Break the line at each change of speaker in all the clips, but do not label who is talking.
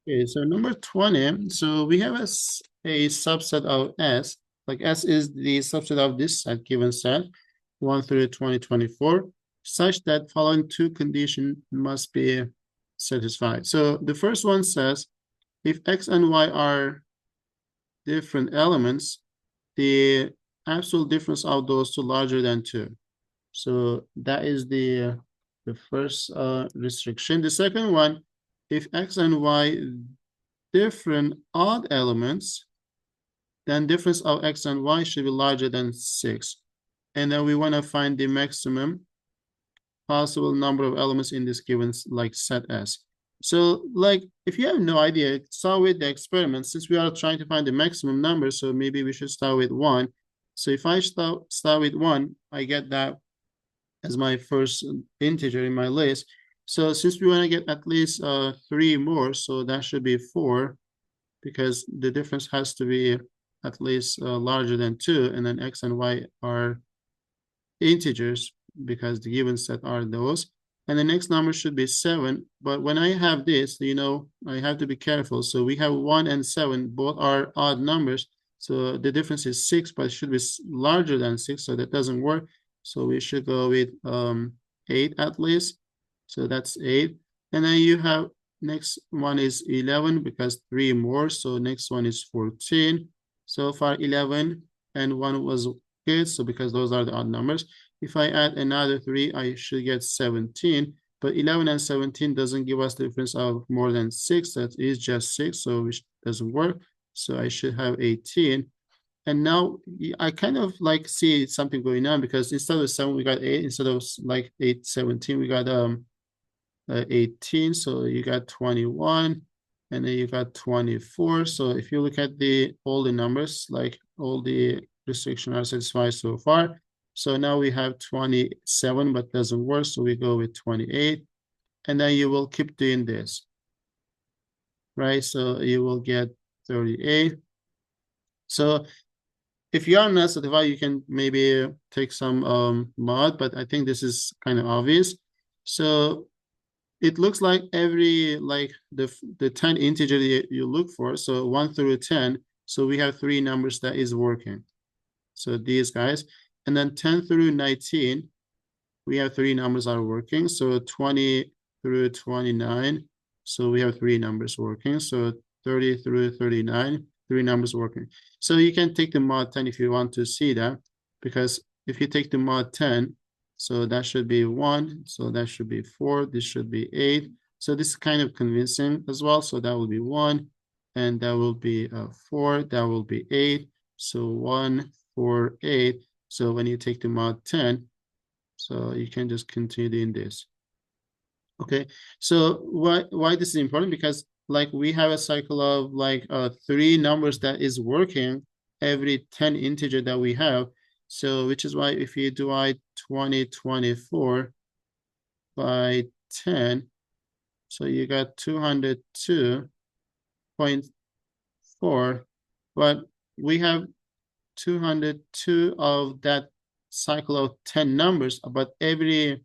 Okay, so number 20. So we have a subset of S, like S is the subset of this set, given set, 1 through 2024, such that following two conditions must be satisfied. So the first one says, if X and Y are different elements, the absolute difference of those two larger than 2. So that is the first restriction. The second one, if X and Y different odd elements, then difference of X and Y should be larger than 6. And then we want to find the maximum possible number of elements in this given like set S. So like if you have no idea, start with the experiment. Since we are trying to find the maximum number, so maybe we should start with 1. So if I start with 1, I get that as my first integer in my list. So since we want to get at least 3 more, so that should be 4, because the difference has to be at least larger than 2, and then X and Y are integers because the given set are those. And the next number should be 7. But when I have this, I have to be careful. So we have 1 and 7, both are odd numbers. So the difference is 6, but it should be larger than 6, so that doesn't work. So we should go with 8 at least. So that's 8. And then you have next one is 11 because 3 more. So next one is 14. So far 11 and 1 was good. So because those are the odd numbers. If I add another 3, I should get 17. But 11 and 17 doesn't give us the difference of more than 6. That is just 6, so it doesn't work. So I should have 18. And now I kind of like see something going on, because instead of 7, we got 8. Instead of like 8, 17, we got 18. So you got 21. And then you got 24. So if you look at all the numbers, like all the restrictions are satisfied so far. So now we have 27, but doesn't work. So we go with 28. And then you will keep doing this, right? So you will get 38. So if you are not satisfied, you can maybe take some mod, but I think this is kind of obvious. So it looks like every, like the 10 integer you look for, so 1 through 10, so we have 3 numbers that is working. So these guys. And then 10 through 19, we have 3 numbers are working. So 20 through 29, so we have 3 numbers working. So 30 through 39, 3 numbers working. So you can take the mod 10 if you want to see that, because if you take the mod 10, so that should be 1, so that should be 4, this should be 8. So this is kind of convincing as well. So that will be 1, and that will be 4, that will be 8. So 1, 4, 8. So when you take the mod 10, so you can just continue doing this. Okay, so why this is important? Because like we have a cycle of like 3 numbers that is working every 10 integer that we have. So which is why if you divide 2024 by 10, so you got 202.4, but we have 202 of that cycle of 10 numbers, but every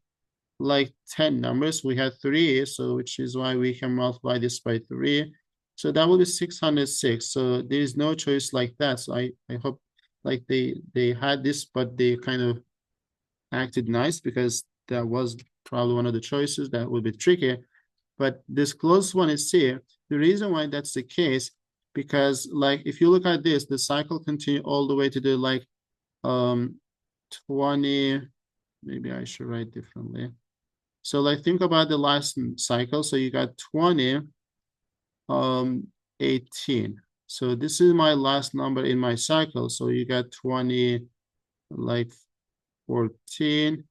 like 10 numbers we have 3, so which is why we can multiply this by 3. So that will be 606. So there is no choice like that. So I hope like they had this, but they kind of acted nice, because that was probably one of the choices that would be tricky. But this close one is C. The reason why that's the case, because like if you look at this, the cycle continue all the way to the like 20. Maybe I should write differently. So like think about the last cycle. So you got 20, 18. So this is my last number in my cycle. So you got 20, like 14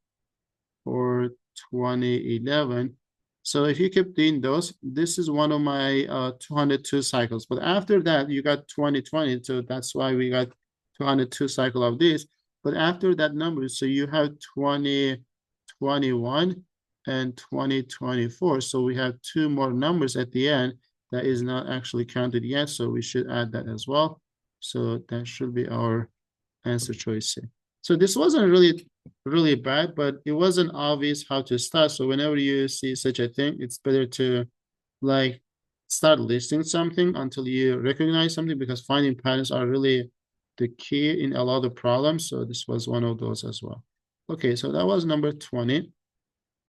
or 2011. So if you keep doing those, this is one of my 202 cycles. But after that, you got 2020. So that's why we got 202 cycle of this. But after that number, so you have 2021 and 2024. So we have 2 more numbers at the end that is not actually counted yet. So we should add that as well. So that should be our answer choice C. So this wasn't really bad, but it wasn't obvious how to start. So whenever you see such a thing, it's better to like start listing something until you recognize something, because finding patterns are really the key in a lot of problems. So this was one of those as well. Okay, so that was number 20.